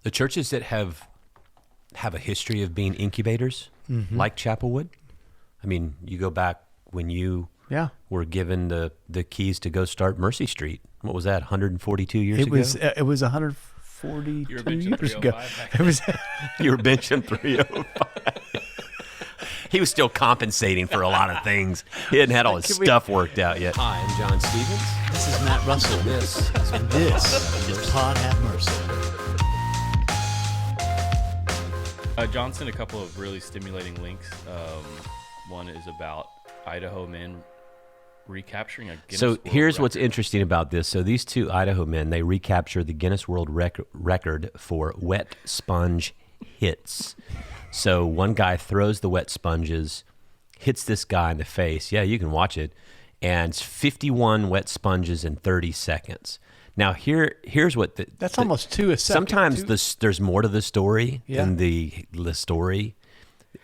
The churches that have a history of being incubators, like Chapelwood. I mean, you go back when you were given the keys to go start Mercy Street. What was that, 142 years ago? It was 142 years ago. You were benching 305. He was still compensating for a lot of things. He hadn't had all his stuff worked out yet. Hi, I'm John Stevens. This is Matt Russell. This is Pod Have Mercy. John sent a couple of really stimulating links. One is about Idaho men recapturing a Guinness World here's Record. What's interesting about this. So these two Idaho men, they recaptured the Guinness World Record for wet sponge hits. So one guy throws the wet sponges, hits this guy in the face. Yeah, you can watch it. And it's 51 wet sponges in 30 seconds. Now, here's what that's almost two a second. Sometimes there's more to the story than the story.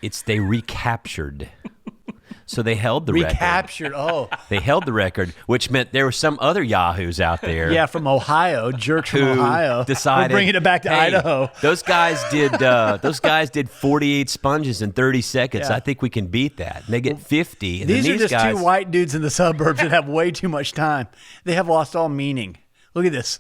It's they recaptured. So they held the record. Recaptured, They held the record, which meant there were some other yahoos out there. Yeah, from Ohio, jerks from Ohio. Decided, we're bringing it back to Idaho. Those guys did 48 sponges in 30 seconds. Yeah. I think we can beat that. And they get 50. And These then are just guys, two white dudes in the suburbs that have way too much time. They have lost all meaning. Look at this.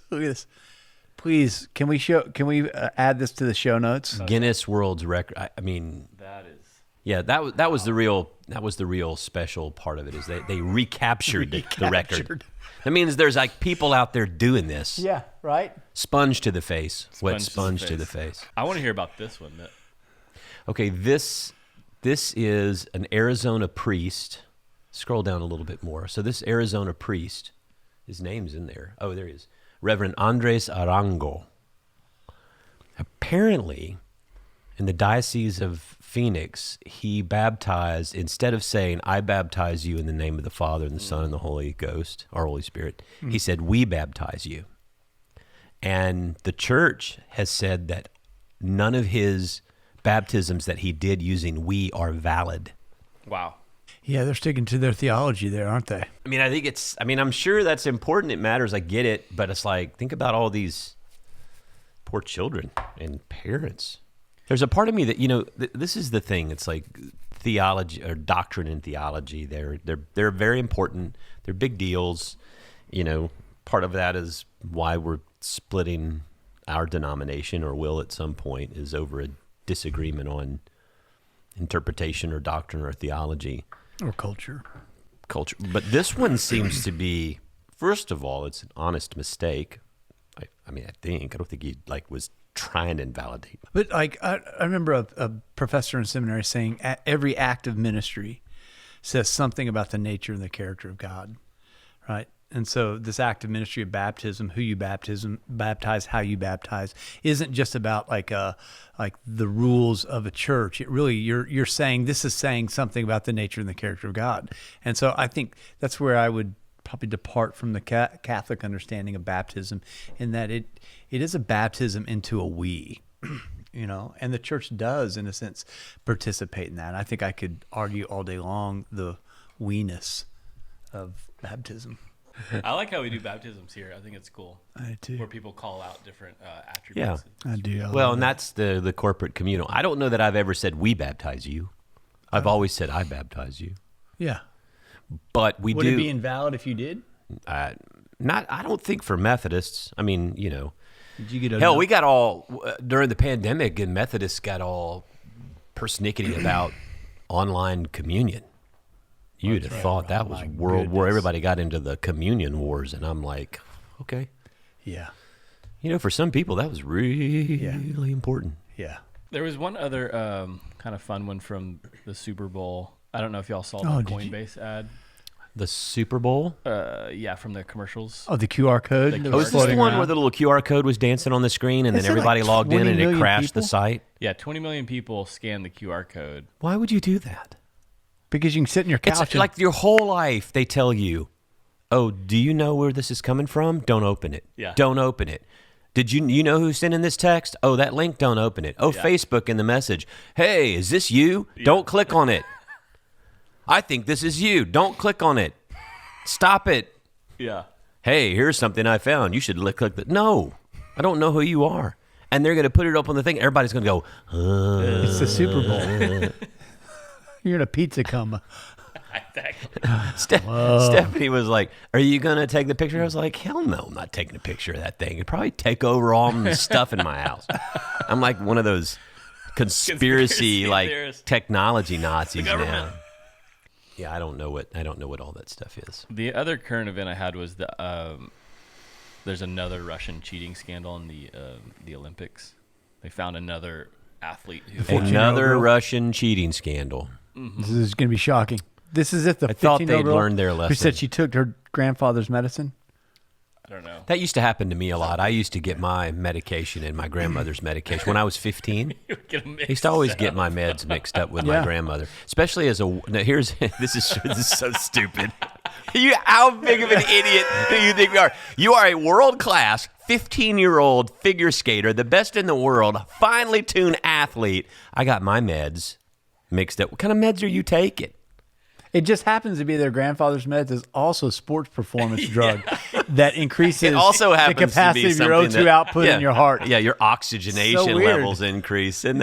Please, can we add this to the show notes? Guinness World's Record. I mean, That is. yeah, that was the real special part of it. Is they recaptured the record. That means there's like people out there doing this. Yeah, right. Sponge to the face, wet Sponge sponge to the face. I want to hear about this one. Okay, this is an Arizona priest. Scroll down a little bit more. So this Arizona priest, his name's in there. Oh, there he is. Reverend Andres Arango. Apparently, in the Diocese of Phoenix, he baptized, instead of saying, I baptize you in the name of the Father and the Son and the Holy Ghost, our Holy Spirit, he said, we baptize you. And the church has said that none of his baptisms that he did using we are valid. Wow. Yeah, they're sticking to their theology there, aren't they? I mean, I'm sure that's important. It matters. I get it. But it's like, think about all these poor children and parents. There's a part of me that, this is the thing. It's like theology or doctrine and theology. They're very important. They're big deals. Part of that is why we're splitting our denomination, or will at some point, is over a disagreement on interpretation or doctrine or theology. Or culture. But this one seems to be, first of all, it's an honest mistake. I don't think he was trying to invalidate. But I remember a professor in seminary saying every act of ministry says something about the nature and the character of God, right? And so this act of ministry of baptism, who you baptize, how you baptize, isn't just about like the rules of a church. It really, you're saying, this is saying something about the nature and the character of God. And so I think that's where I would probably depart from the Catholic understanding of baptism, in that it is a baptism into a we, and the church does, in a sense, participate in that. I think I could argue all day long the we-ness of baptism. I like how we do baptisms here. I think it's cool. I do. Where people call out different attributes. Yeah, I do. Well, and that's the corporate communal. I don't know that I've ever said we baptize you. I've always said I baptize you. Yeah. But Would it be invalid if you did? I don't think for Methodists. I mean, Did you get hell, we got all during the pandemic, and Methodists got all persnickety about online communion. You'd have thought that was world war. Everybody got into the communion wars, and I'm like, okay. Yeah. For some people, that was really important. Yeah. There was one other kind of fun one from the Super Bowl. I don't know if y'all saw the Coinbase ad. The Super Bowl? Yeah, from the commercials. Oh, the QR code? Was this the one where the little QR code was dancing on the screen, and then everybody logged in and it crashed the site? Yeah, 20 million people scanned the QR code. Why would you do that? Because you can sit in your couch. It's like your whole life they tell you, oh, do you know where this is coming from? Don't open it. Yeah. Don't open it. Did you know who's sending this text? Oh, that link, don't open it. Oh, yeah. Facebook in the message. Hey, is this you? Yeah. Don't click on it. I think this is you. Don't click on it. Stop it. Yeah. Hey, here's something I found. You should click that. No, I don't know who you are. and they're going to put it up on the thing. Everybody's going to go, It's the Super Bowl. You're in a pizza coma. Stephanie was like, "Are you gonna take the picture?" I was like, "Hell no, I'm not taking a picture of that thing. It'd probably take over all the stuff in my house." I'm like one of those conspiracy like theorists. technology Nazis now. Yeah, I don't know what all that stuff is. The other current event I had was there's another Russian cheating scandal in the Olympics. They found another athlete who Another Russian cheating scandal. This is going to be shocking. This is if the I thought 15-year-old they'd girl learned their who lesson. said she took her grandfather's medicine. I don't know. That used to happen to me a lot. I used to get my medication and my grandmother's medication when I was 15. I used to always get my meds mixed up with my grandmother, especially as a. Now here's this is so stupid. How big of an idiot do you think we are? You are a world-class 15-year-old figure skater, the best in the world, finely tuned athlete. I got my meds mixed up. What kind of meds are you taking? It just happens to be their grandfather's meds is also a sports performance drug that increases It also the happens capacity to be of your O2 something output in your heart. Yeah, your oxygenation So weird. levels increase, and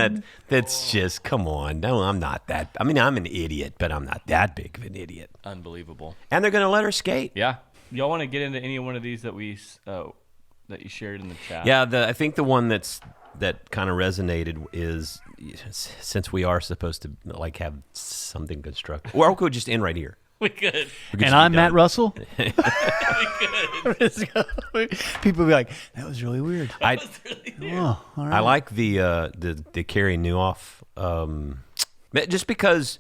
that's just come on. No, I'm not that. I mean, I'm an idiot, but I'm not that big of an idiot. Unbelievable. And they're going to let her skate. Yeah. Y'all want to get into any one of these that that you shared in the chat? Yeah, I think the one that kind of resonated is since we are supposed to like have something constructive, or we could just end right here. We could. And I'm Matt Russell. We could. People be like, "That was really weird." I Oh, all right. I like the Carrie Newhoff, just because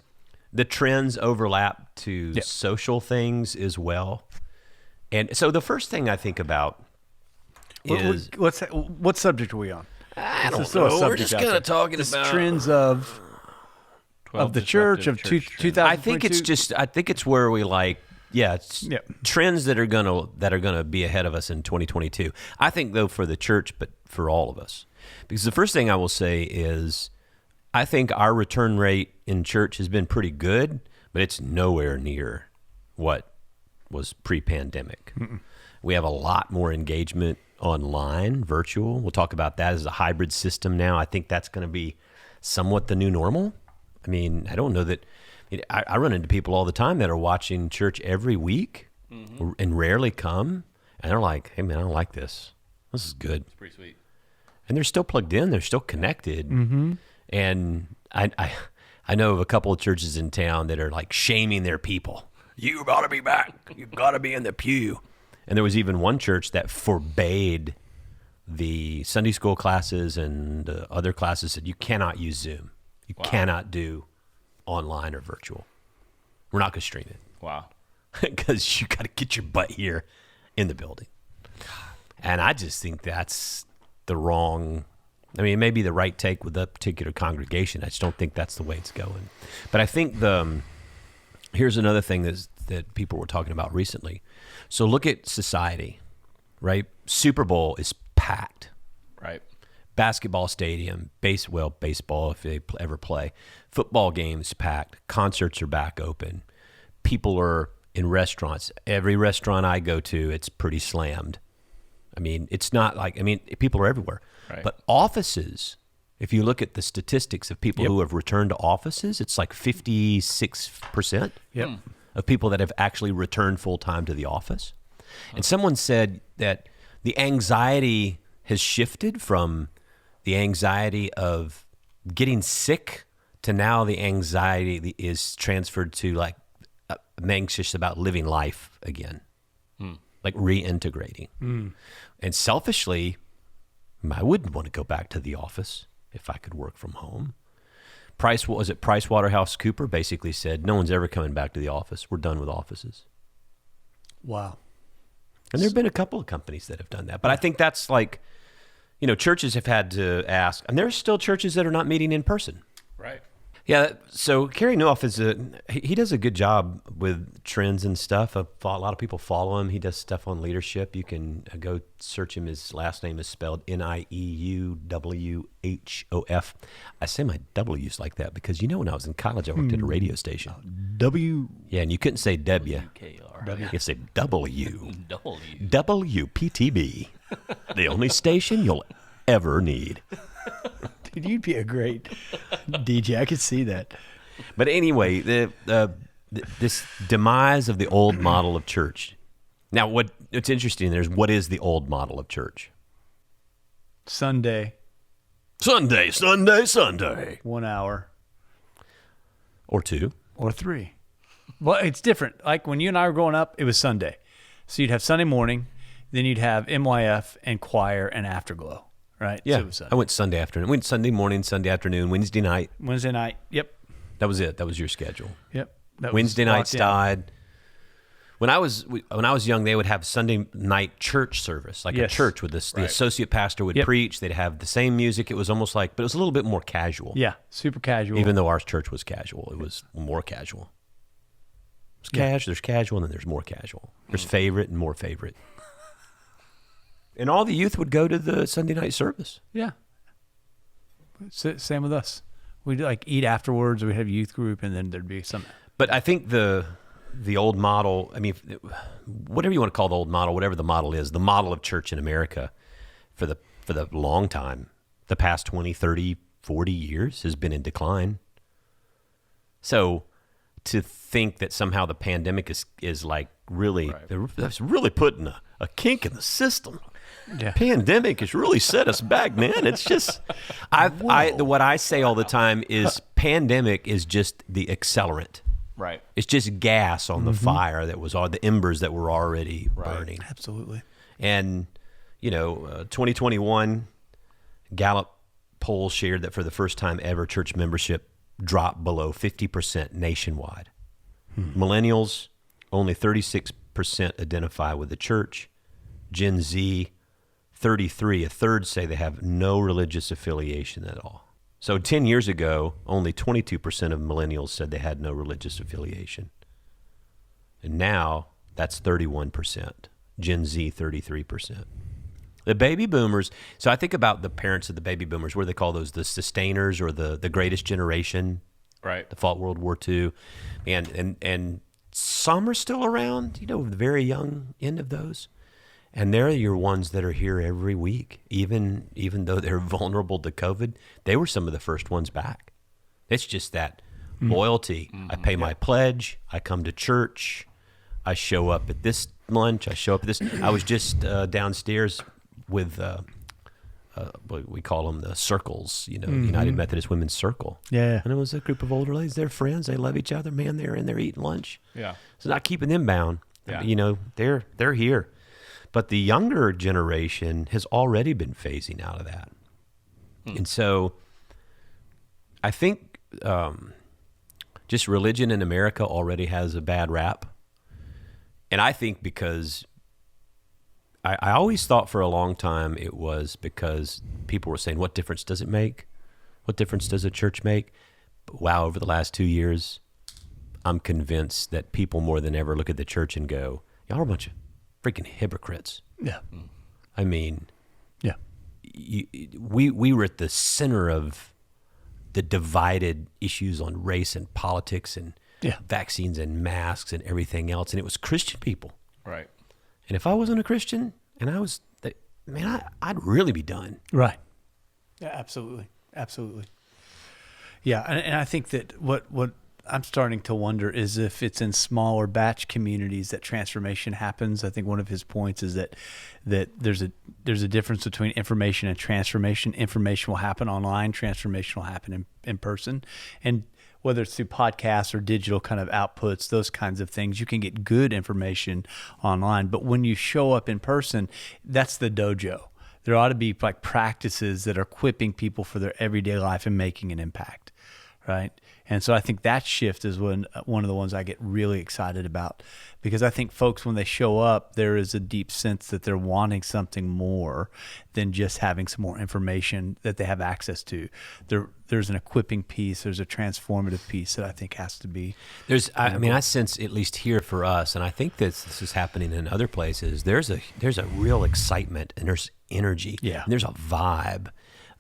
the trends overlap to social things as well. And so the first thing I think about is what subject are we on? I don't still a know. We're subject just out kind there. of talking This about trends of the church of 2022. I think it's just. I think it's where we like. Yeah, it's trends that are gonna be ahead of us in 2022. I think though for the church, but for all of us, because the first thing I will say is, I think our return rate in church has been pretty good, but it's nowhere near what was pre-pandemic. We have a lot more engagement online, virtual. We'll talk about that as a hybrid system now. I think that's going to be somewhat the new normal. I mean, I don't know that. I run into people all the time that are watching church every week and rarely come, and they're like, "Hey, man, I don't like this. This is good." It's pretty sweet. And they're still plugged in. They're still connected. And I know of a couple of churches in town that are like shaming their people. You got to be back. You've got to be in the pew. And there was even one church that forbade the Sunday school classes and other classes that you cannot use Zoom. You cannot do online or virtual. We're not going to stream it. Wow. Because you got to get your butt here in the building. And I just think that's the wrong, I mean, it may be the right take with that particular congregation. I just don't think that's the way it's going. But I think here's another thing that people were talking about recently. So look at society, right? Super Bowl is packed. Right. Basketball stadium, baseball if they ever play. Football games packed. Concerts are back open. People are in restaurants. Every restaurant I go to, it's pretty slammed. I mean, it's not like, people are everywhere. Right. But offices, if you look at the statistics of people who have returned to offices, it's like 56% of people that have actually returned full-time to the office. And someone said that the anxiety has shifted from the anxiety of getting sick to now the anxiety is transferred to like I'm anxious about living life again, like reintegrating. And selfishly, I wouldn't want to go back to the office if I could work from home. PricewaterhouseCoopers basically said, no one's ever coming back to the office. We're done with offices. Wow. And there have been a couple of companies that have done that. But I think that's like, churches have had to ask, and there's still churches that are not meeting in person. Right. Yeah, so Carrie Newhoff he does a good job with trends and stuff. A lot of people follow him. He does stuff on leadership. You can go search him. His last name is spelled Nieuwhof. I say my W's like that because when I was in college, I worked at a radio station. Yeah, and you couldn't say W. You say W. W. WPTB, the only station you'll ever need. Dude, you'd be a great DJ. I could see that. But anyway, this demise of the old model of church. Now, what's interesting there is, what is the old model of church? Sunday, 1 hour. or 2. Or 3. Well, it's different. Like when you and I were growing up, it was Sunday. So you'd have Sunday morning, then you'd have MYF and choir and afterglow, right? Yeah, So it was I went Sunday afternoon. I went Sunday morning, Sunday afternoon, Wednesday night. Wednesday night. Yep. That was it. That was your schedule. Yep. That was Wednesday nights locked in. died. When I was young, they would have Sunday night church service, like Yes. a church with the associate pastor would Yep. preach. They'd have the same music. It was almost like, but it was a little bit more casual. Yeah, super casual. Even though our church was casual, it was more casual. It's casual. There's casual, and then there's more casual. There's favorite and more favorite. And all the youth would go to the Sunday night service. Yeah. Same with us. We'd like eat afterwards. We'd have youth group, and then there'd be some. But I think the old model, I mean, whatever you want to call the old model, whatever the model is, the model of church in America for the long time, the past 20, 30, 40 years has been in decline. So to think that somehow the pandemic is like really, that's really putting a kink in the system. Yeah. Pandemic has really set us back, man. It's just, what I say all the time is pandemic is just the accelerant. Right. It's just gas on the fire that was the embers that were already burning. Absolutely. And, 2021, Gallup poll shared that for the first time ever, church membership dropped below 50% nationwide. Millennials, only 36% identify with the church. Gen Z, 33, a third say they have no religious affiliation at all. So 10 years ago, only 22% of millennials said they had no religious affiliation. And now that's 31%. Gen Z, 33%. The baby boomers, so I think about the parents of the baby boomers, what do they call those? The sustainers or the greatest generation? Right. The fought World War II. And some are still around, the very young end of those. And they're your ones that are here every week, even though they're vulnerable to COVID. They were some of the first ones back. It's just that loyalty. I pay my pledge. I come to church. I show up at this lunch. I show up at this. I was just downstairs with what we call them, the circles, United Methodist Women's Circle. Yeah. And it was a group of older ladies. They're friends. They love each other. Man, they're in there eating lunch. Yeah. It's not keeping them bound. Yeah. They're here. But the younger generation has already been phasing out of that. And so I think just religion in America already has a bad rap. And I think because I always thought for a long time it was because people were saying, what difference does it make? What difference does a church make? But wow, over the last 2 years, I'm convinced that people more than ever look at the church and go, y'all are a bunch of freaking hypocrites. Yeah. I mean, Yeah. we were at the center of the divided issues on race and politics and vaccines and masks and everything else. And it was Christian people. Right. And if I wasn't a Christian and I'd really be done. Right. Yeah, absolutely. Absolutely. Yeah. And I think that what I'm starting to wonder is if it's in smaller batch communities that transformation happens. I think one of his points is that there's a difference between information and transformation. Information will happen online. Transformation will happen in person. And whether it's through podcasts or digital kind of outputs, those kinds of things, you can get good information online. But when you show up in person, that's the dojo. There ought to be like practices that are equipping people for their everyday life and making an impact, right? And so I think that shift is one of the ones I get really excited about, because I think folks, when they show up, there is a deep sense that they're wanting something more than just having some more information that they have access to. There's an equipping piece. There's a transformative piece that I think has to be. I sense, at least here for us, and I think this is happening in other places, there's a real excitement and there's energy. Yeah. And there's a vibe.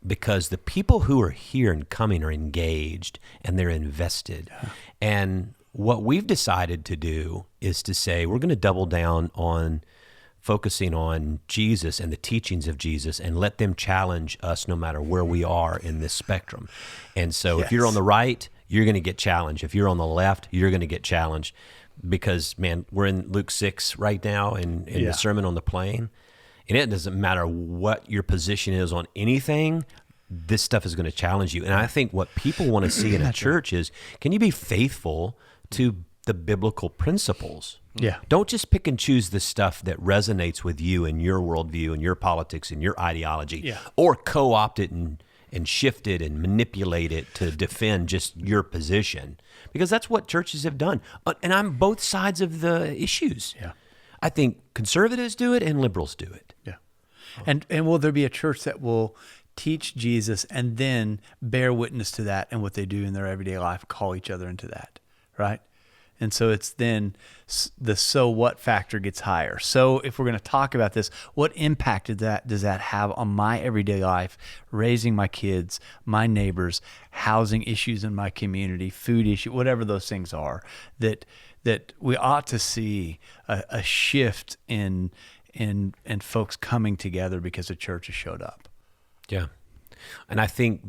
Because the people who are here and coming are engaged and they're invested. Yeah. And what we've decided to do is to say we're going to double down on focusing on Jesus and the teachings of Jesus, and let them challenge us no matter where we are in this spectrum. And so if you're on the right, you're going to get challenged. If you're on the left, you're going to get challenged, because, man, we're in Luke 6 right now in the Sermon on the Plain, and it doesn't matter what your position is on anything, this stuff is going to challenge you. And I think what people want to see in a church is, can you be faithful to the biblical principles? Yeah. Don't just pick and choose the stuff that resonates with you and your worldview and your politics and your ideology, or co-opt it and shift it and manipulate it to defend just your position, because that's what churches have done. And I'm both sides of the issues. Yeah. I think conservatives do it and liberals do it. Yeah. And will there be a church that will teach Jesus and then bear witness to that and what they do in their everyday life, call each other into that, right? And so it's then the so what factor gets higher. So if we're going to talk about this, what impact does that have on my everyday life, raising my kids, my neighbors, housing issues in my community, food issue, whatever those things are, that we ought to see a shift in folks coming together because the church has showed up. Yeah. And I think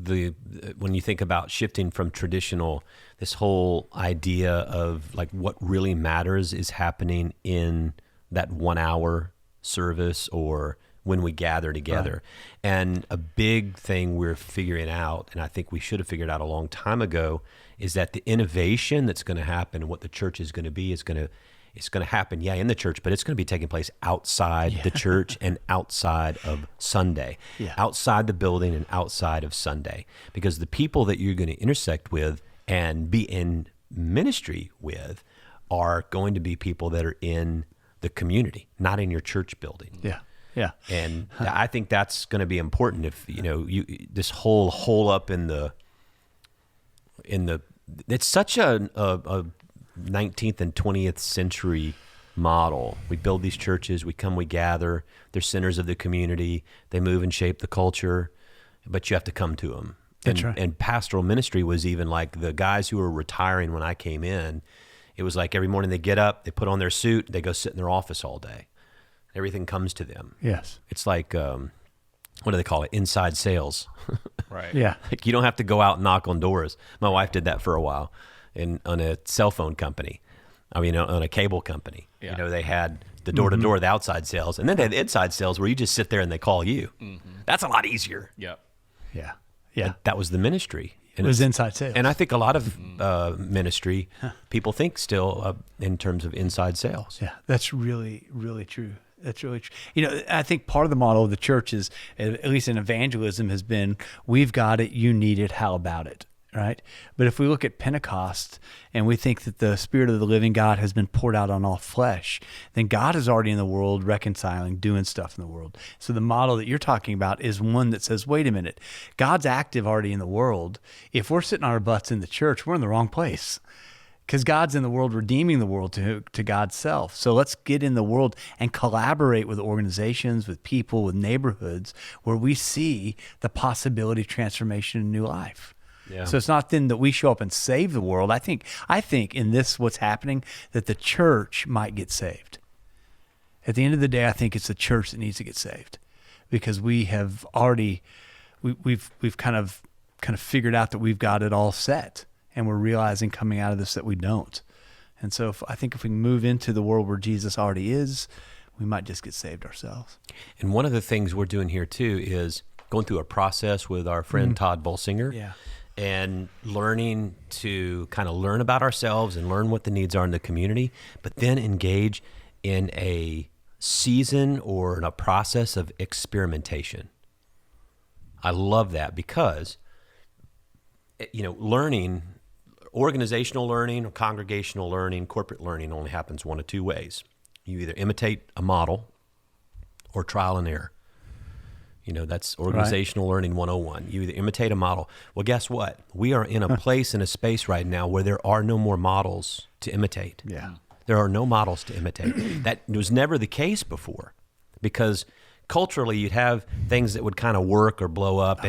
when you think about shifting from traditional, this whole idea of like what really matters is happening in that 1 hour service or when we gather together. Right. And a big thing we're figuring out, and I think we should have figured out a long time ago, is that the innovation that's going to happen and what the church is going to be is going to happen, in the church, but it's going to be taking place outside the church and outside of Sunday, outside the building and outside of Sunday, because the people that you're going to intersect with and be in ministry with are going to be people that are in the community, not in your church building. Yeah. Yeah. And I think that's going to be important. If, this whole hole up in the, it's such a 19th and 20th century model. We build these churches, we gather, they're centers of the community, they move and shape the culture, but you have to come to them. That's right. And pastoral ministry was even like the guys who were retiring when I came in. It was like every morning they get up, they put on their suit, they go sit in their office all day. Everything comes to them. Yes. It's like, what do they call it? Inside sales. Right. Yeah. Like you don't have to go out and knock on doors. My wife did that for a while on a cell phone company. I mean, on a cable company. Yeah. They had the door-to-door, the outside sales, and then they had the inside sales where you just sit there and they call you. Mm-hmm. That's a lot easier. Yep. Yeah. Yeah. That was the ministry. And it was inside sales. And I think a lot of ministry, people think still in terms of inside sales. Yeah, that's really, really true. That's really true. I think part of the model of the church is, at least in evangelism, has been, we've got it, you need it, how about it? Right? But if we look at Pentecost and we think that the Spirit of the living God has been poured out on all flesh, then God is already in the world reconciling, doing stuff in the world. So the model that you're talking about is one that says, wait a minute, God's active already in the world. If we're sitting on our butts in the church, we're in the wrong place, because God's in the world redeeming the world to God's self. So let's get in the world and collaborate with organizations, with people, with neighborhoods where we see the possibility of transformation and new life. Yeah. So it's not then that we show up and save the world. I think in this, what's happening, that the church might get saved. At the end of the day, I think it's the church that needs to get saved, because we have already, we've kind of figured out that we've got it all set, and we're realizing coming out of this that we don't. And so I think if we move into the world where Jesus already is, we might just get saved ourselves. And one of the things we're doing here too is going through a process with our friend Todd Bolsinger. Yeah. And learning to kind of learn about ourselves and learn what the needs are in the community, but then engage in a season or in a process of experimentation. I love that, because, learning, organizational learning, or congregational learning, corporate learning only happens one of two ways. You either imitate a model or trial and error. That's organizational learning 101. You either imitate a model. Well, guess what? We are in a place, in a space right now where there are no more models to imitate. Yeah. There are no models to imitate. That was never the case before, because culturally you'd have things that would kind of work or blow up.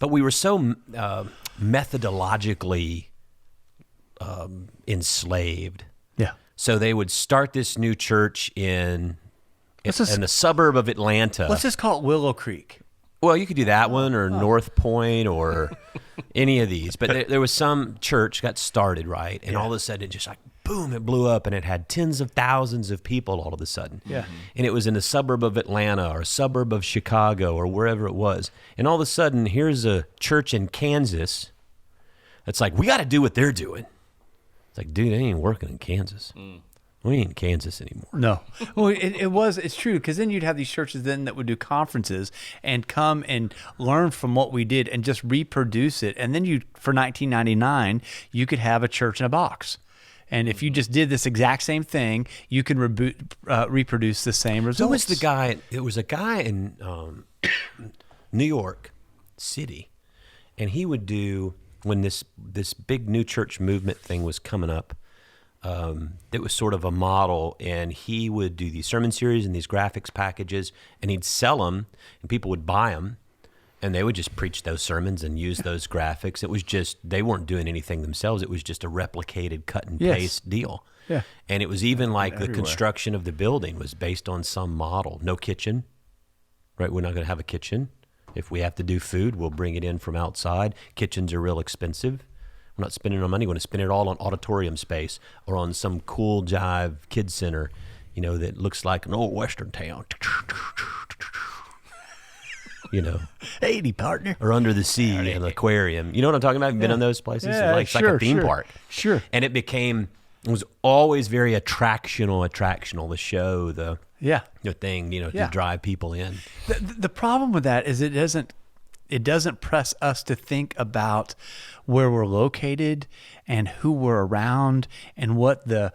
But we were so methodologically enslaved. Yeah. So they would start this new church in in the suburb of Atlanta. Let's just call it Willow Creek. Well, you could do that one or North Point or any of these. But there was some church got started, right? And all of a sudden it just like, boom, it blew up and it had tens of thousands of people all of a sudden. Yeah. And it was in the suburb of Atlanta or a suburb of Chicago or wherever it was. And all of a sudden, here's a church in Kansas that's like, we got to do what they're doing. It's like, dude, they ain't working in Kansas. We ain't in Kansas anymore. No. Well, it's true, because then you'd have these churches then that would do conferences and come and learn from what we did and just reproduce it. And then for $19.99, you could have a church in a box. And if you just did this exact same thing, you can reproduce the same results. Who was the guy? It was a guy in New York City, and he would do, when this big new church movement thing was coming up, it was sort of a model, and he would do these sermon series and these graphics packages, and he'd sell them, and people would buy them, and they would just preach those sermons and use those graphics. It was just, they weren't doing anything themselves. It was just a replicated cut and paste deal. Yeah. And it was even like the everywhere. construction of the building was based on some model. No kitchen, right? We're not going to have a kitchen. If we have to do food, we'll bring it in from outside. Kitchens are real expensive. We're not spending our money. We're going to spend it all on auditorium space or on some cool jive kid center, that looks like an old Western town. 80, partner. Or under the sea, an aquarium. You know what I'm talking about? You've been in those places? Yeah, It's like a theme park. Sure. And it was always very attractional, the show, the thing, to drive people in. The problem with that is it doesn't press us to think about where we're located and who we're around and what the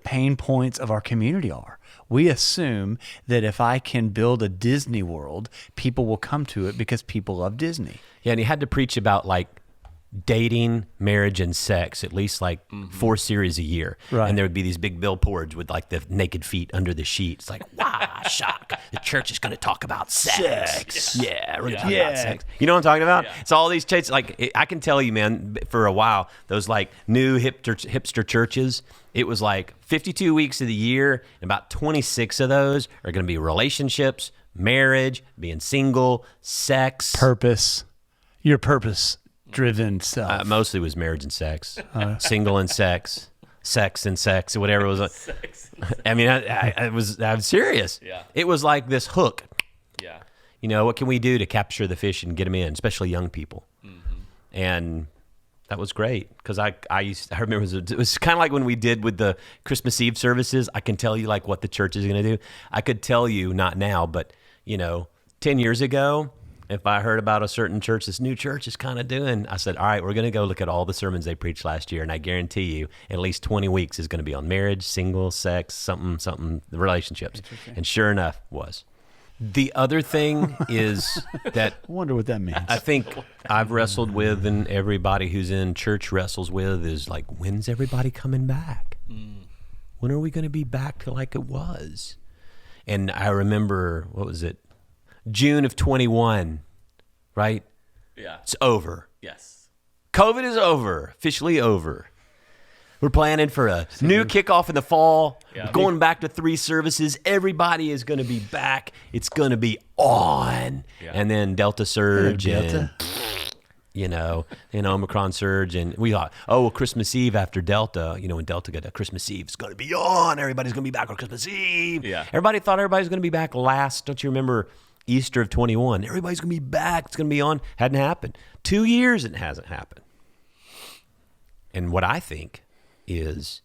pain points of our community are. We assume that if I can build a Disney World, people will come to it because people love Disney. Yeah, and he had to preach about like dating, marriage, and sex, at least like 4 series a year. Right. And there would be these big billboards with like the naked feet under the sheet. It's like, wow, shock. The church is going to talk about sex. Yeah, we're going to talk about sex. You know what I'm talking about? It's all these churches. Like, I can tell you, man, for a while, those like new hipster churches, it was like 52 weeks of the year, and about 26 of those are going to be relationships, marriage, being single, sex. Purpose. Your purpose-driven self. Mostly was marriage and sex, single and sex and sex, or whatever it was. I mean, I'm serious. Yeah. It was like this hook. Yeah. What can we do to capture the fish and get them in, especially young people? And that was great because I remember it was kind of like when we did with the Christmas Eve services. I can tell you like what the church is going to do. I could tell you, not now, but 10 years ago, if I heard about a certain church, this new church is kind of doing, I said, all right, we're going to go look at all the sermons they preached last year. And I guarantee you at least 20 weeks is going to be on marriage, single, sex, something, relationships. And sure enough, was. The other thing is that I wonder what that means. I think I've wrestled with, and everybody who's in church wrestles with, is like, when's everybody coming back? When are we going to be back to like it was? And I remember, what was it? June of 21, right? Yeah. It's over. Yes. COVID is over, officially over. We're planning for a new kickoff in the fall. Yeah. Going back to 3 services. Everybody is going to be back. It's going to be on. Yeah. And then Delta surge and Omicron surge. And we thought, Christmas Eve after Delta, when Delta got to Christmas Eve, it's going to be on. Everybody's going to be back on Christmas Eve. Yeah. Everybody thought everybody was going to be back last. Don't you remember Easter of 21? Everybody's going to be back. It's going to be on. Hadn't happened. 2 years it hasn't happened. And what I think is,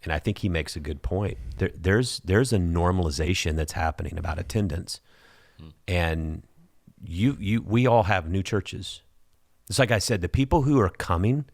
and I think he makes a good point, there's a normalization that's happening about attendance. And we all have new churches. It's like I said, the people who are coming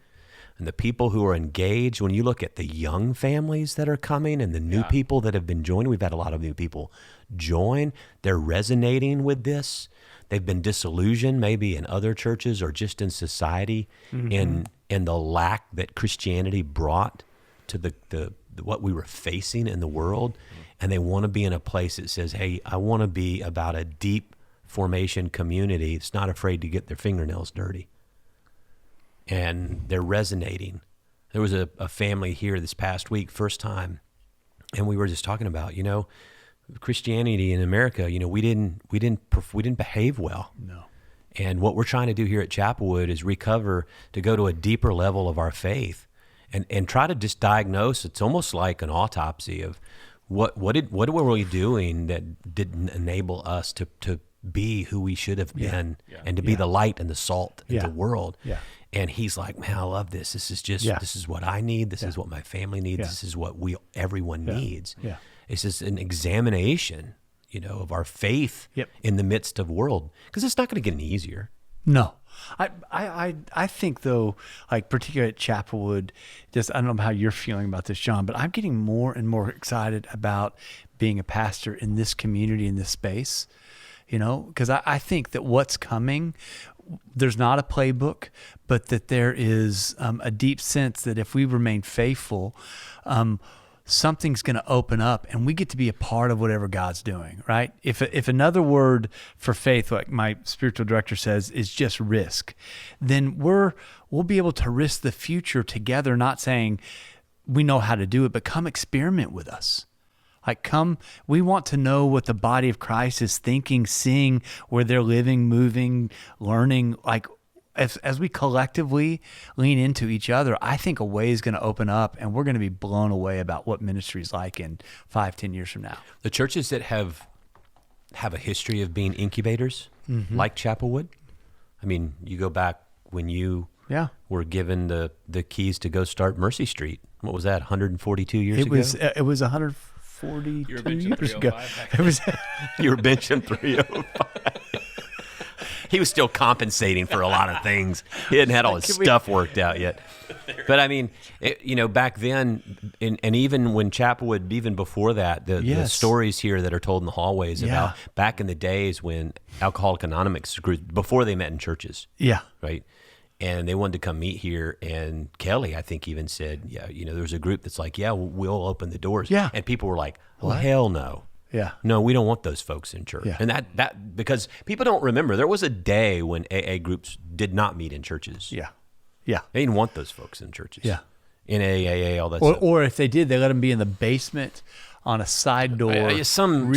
and the people who are engaged, when you look at the young families that are coming and the new people that have been joining, we've had a lot of new people join. They're resonating with this. They've been disillusioned maybe in other churches or just in society in the lack that Christianity brought to the what we were facing in the world. And they want to be in a place that says, hey, I want to be about a deep formation community that's not afraid to get their fingernails dirty. And they're resonating. There was a family here this past week, first time, and we were just talking about, Christianity in America, we didn't behave well. No. And what we're trying to do here at Chapelwood is recover to go to a deeper level of our faith and try to just diagnose. It's almost like an autopsy of what were we doing that didn't enable us to be who we should have been and to be the light and the salt in the world. Yeah. And he's like, man, I love this. This is just, this is what I need. This is what my family needs. This is what everyone needs. Yeah. It's just an examination, of our faith in the midst of world, because it's not going to get any easier. No. I think though, like particularly at Chapelwood, I don't know how you're feeling about this, John, but I'm getting more and more excited about being a pastor in this community, in this space, because I think that what's coming, there's not a playbook, but that there is a deep sense that if we remain faithful, something's going to open up and we get to be a part of whatever God's doing, right? If another word for faith, like my spiritual director says, is just risk, then we'll be able to risk the future together, not saying we know how to do it, but come experiment with us. Like we want to know what the body of Christ is thinking, seeing, where they're living, moving, learning. Like as we collectively lean into each other, I think a way is going to open up and we're going to be blown away about what ministry is like in 5-10 years from now. The churches that have a history of being incubators, like Chapelwood, I mean, you go back when you were given the keys to go start Mercy Street. What was that, 142 years ago? It was 142 years ago. It was. You were benching 305. He was still compensating for a lot of things. He hadn't had all his stuff worked out yet. But I mean, back then, and even when Chapelwood, even before that, the stories here that are told in the hallways about back in the days when Alcoholics Anonymous grew, before they met in churches. Yeah. Right. And they wanted to come meet here. And Kelly, I think, even said, there was a group that's like, we'll open the doors. Yeah. And people were like, oh, hell no. Yeah. No, we don't want those folks in church. Yeah. And that because people don't remember, there was a day when AA groups did not meet in churches. Yeah. Yeah. They didn't want those folks in churches. Yeah. In AA, all that stuff. Or if they did, they let them be in the basement on a side door. Some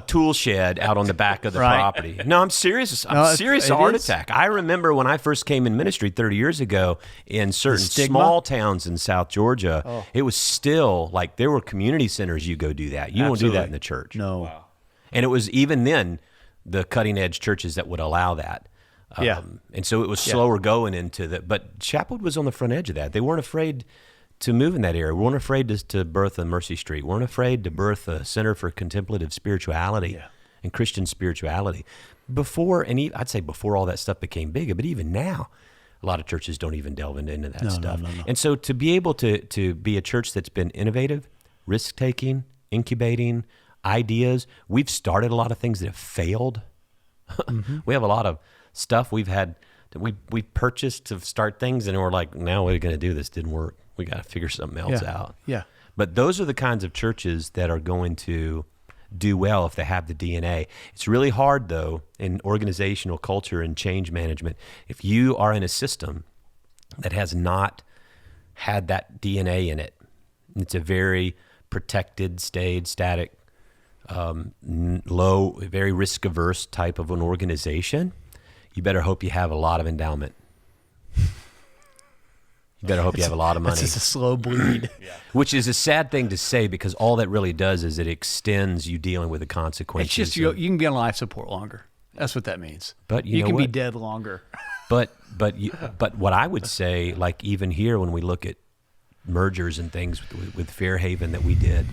tool shed out on the back of the property. No, I'm serious. I'm serious. A heart attack. I remember when I first came in ministry 30 years ago in certain small towns in South Georgia, it was still like there were community centers you go do that. You don't do that in the church. No. Wow. And it was even then the cutting edge churches that would allow that. And so it was slower going into that. But Chapelwood was on the front edge of that. They weren't afraid to move in that area. We weren't afraid to birth a Mercy Street. We weren't afraid to birth a Center for Contemplative Spirituality and Christian spirituality. I'd say before all that stuff became bigger, but even now, a lot of churches don't even delve into that stuff. No. And so to be able to be a church that's been innovative, risk-taking, incubating, ideas, we've started a lot of things that have failed. Mm-hmm. We have a lot of stuff we've had that we purchased to start things, and we're like, now we're going to do this. Didn't work. We got to figure something else out. Yeah. But those are the kinds of churches that are going to do well if they have the DNA. It's really hard, though, in organizational culture and change management. If you are in a system that has not had that DNA in it, it's a very protected, static, low, very risk-averse type of an organization, you better hope you have a lot of endowment. You better hope you have a lot of money. It's just a slow bleed. Which is a sad thing to say because all that really does is it extends you dealing with the consequences. It's just you can be on life support longer. That's what that means. But you can be dead longer. But what I would say, like even here when we look at mergers and things with Fairhaven that we did,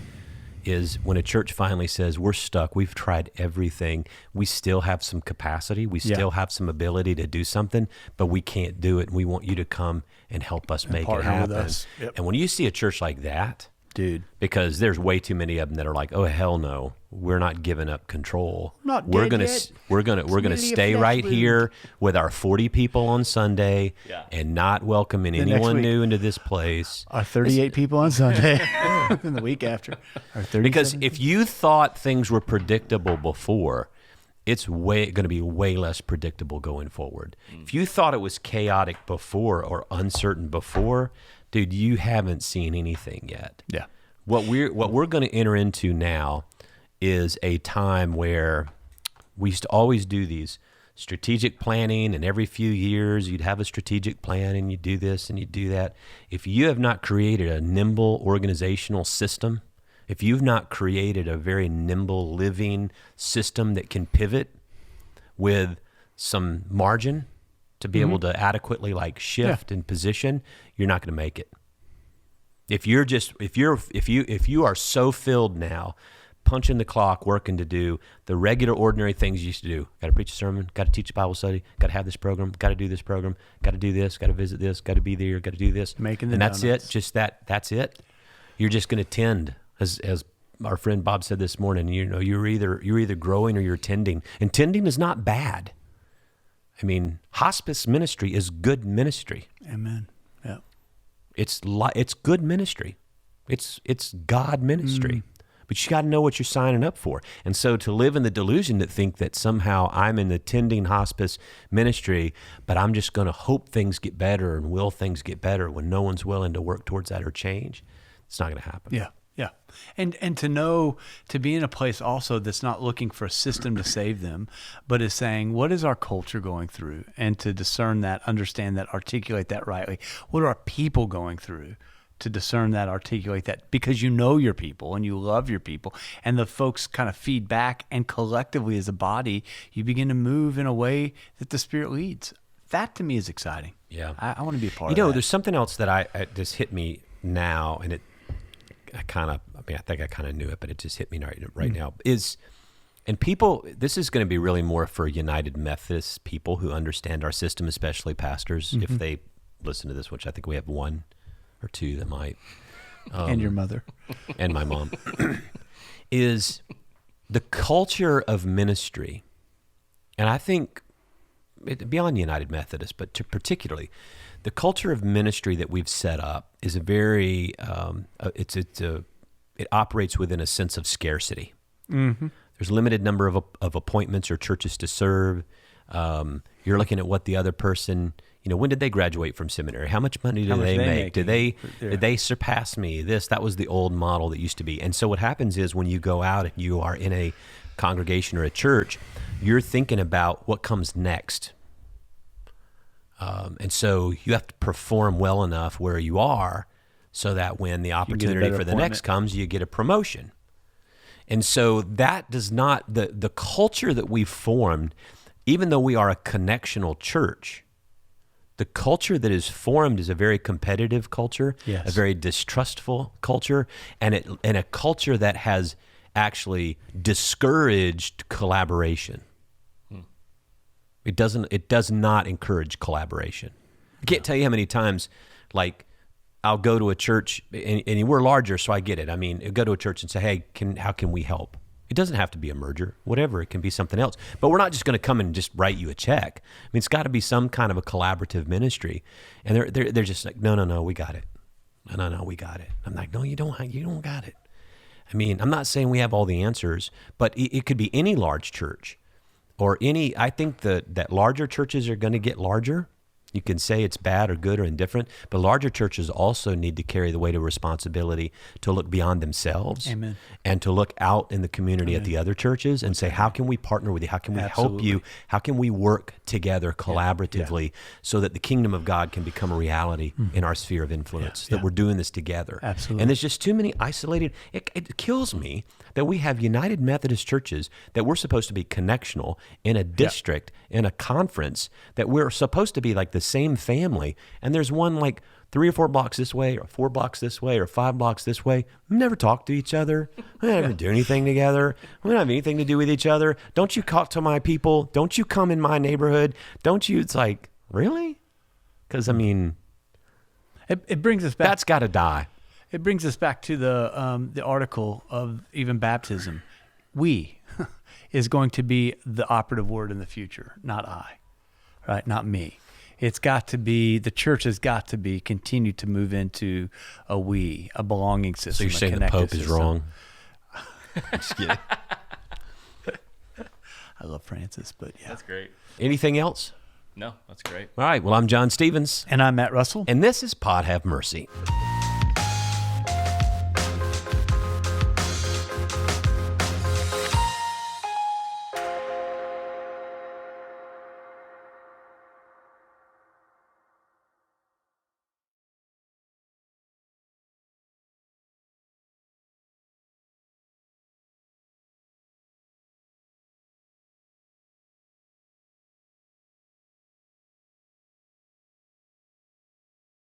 is when a church finally says, we're stuck, we've tried everything, we still have some capacity, we still have some ability to do something, but we can't do it, and we want you to come and help us make it happen. Yep. And when you see a church like that, dude, because there's way too many of them that are like, oh hell no, we're not giving up control. We're gonna stay right here with our 40 people on Sunday and not welcoming anyone new into this place. Our 38 people on Sunday and the week after. Because if you thought things were predictable before, it's going to be way less predictable going forward. If you thought it was chaotic before or uncertain before, dude, you haven't seen anything yet. Yeah. What we're going to enter into now is a time where we used to always do these strategic planning, and every few years you'd have a strategic plan and you do this and you do that. If you have not created a nimble organizational system, if you've not created a very nimble living system that can pivot with some margin to be able to adequately like shift and position, you're not going to make it. If you are so filled now, punching the clock, working to do the regular, ordinary things you used to do. Got to preach a sermon, got to teach a Bible study, got to have this program, got to do this program, got to do this, got to visit this, got to be there, got to do this. Making the donuts. That's it. Just that's it. You're just going to tend, as our friend Bob said this morning. You're either growing or you're tending, and tending is not bad. I mean, hospice ministry is good ministry. Amen. Yeah. It's good ministry. It's God ministry. But you got to know what you're signing up for. And so to live in the delusion that think that somehow I'm in the tending hospice ministry, but I'm just going to hope things get better and will things get better when no one's willing to work towards that or change, it's not going to happen. Yeah. Yeah. And to know, to be in a place also that's not looking for a system to save them, but is saying, what is our culture going through? And to discern that, understand that, articulate that rightly. What are our people going through? To discern that, articulate that, because you know your people and you love your people, and the folks kind of feed back, and collectively as a body, you begin to move in a way that the Spirit leads. That to me is exciting. Yeah. I want to be a part of that. There's something else that I just hit me now, and I think I kind of knew it, but it just hit me right now, and people, this is going to be really more for United Methodist people who understand our system, especially pastors, if they listen to this, which I think we have one or two that might. And your mother. And my mom. Is the culture of ministry, and I think beyond United Methodist, but particularly the culture of ministry that we've set up is a very, it operates within a sense of scarcity. Mm-hmm. There's a limited number of appointments or churches to serve. You're looking at what the other person, when did they graduate from seminary? How much money do they make? Did they surpass me? That was the old model that used to be. And so what happens is when you go out and you are in a congregation or a church, you're thinking about what comes next. And so you have to perform well enough where you are so that when the opportunity for the next comes, you get a promotion. And so that does not, the culture that we've formed, even though we are a connectional church, the culture that is formed is a very competitive culture, yes, a very distrustful culture, and a culture that has actually discouraged collaboration. It does not encourage collaboration. I can't tell you how many times, like, I'll go to a church, and we're larger, so I get it. I mean, I'll go to a church and say, hey, how can we help? It doesn't have to be a merger, whatever. It can be something else. But we're not just going to come and just write you a check. I mean, it's got to be some kind of a collaborative ministry. And they're just like, no, we got it. No, we got it. I'm like, no, you don't got it. I mean, I'm not saying we have all the answers, but it could be any large church. Or I think that larger churches are going to get larger. You can say it's bad or good or indifferent, but larger churches also need to carry the weight of responsibility to look beyond themselves. Amen. And to look out in the community Amen. at the other churches and say, how can we partner with you? How can we Absolutely. help you? How can we work together collaboratively so that the kingdom of God can become a reality in our sphere of influence, that we're doing this together? Absolutely. And there's just too many isolated, it kills me that we have United Methodist churches that we're supposed to be connectional in a district, in a conference, that we're supposed to be like the same family, and there's one like 3 or 4 blocks this way, or 4 blocks this way, or 5 blocks this way. We never talk to each other. We never do anything together. We don't have anything to do with each other. Don't you talk to my people? Don't you come in my neighborhood? Don't you? It's like, really? Because, I mean, it brings us back. That's got to die. It brings us back to the article of even baptism. We is going to be the operative word in the future, not I, right? Not me. It's got to be, the church has got to be, continue to move into a belonging system. So you're saying the Pope is wrong? I'm just kidding. I love Francis, but yeah. That's great. Anything else? No, that's great. All right. Well, I'm John Stevens. And I'm Matt Russell. And this is Pod Have Mercy.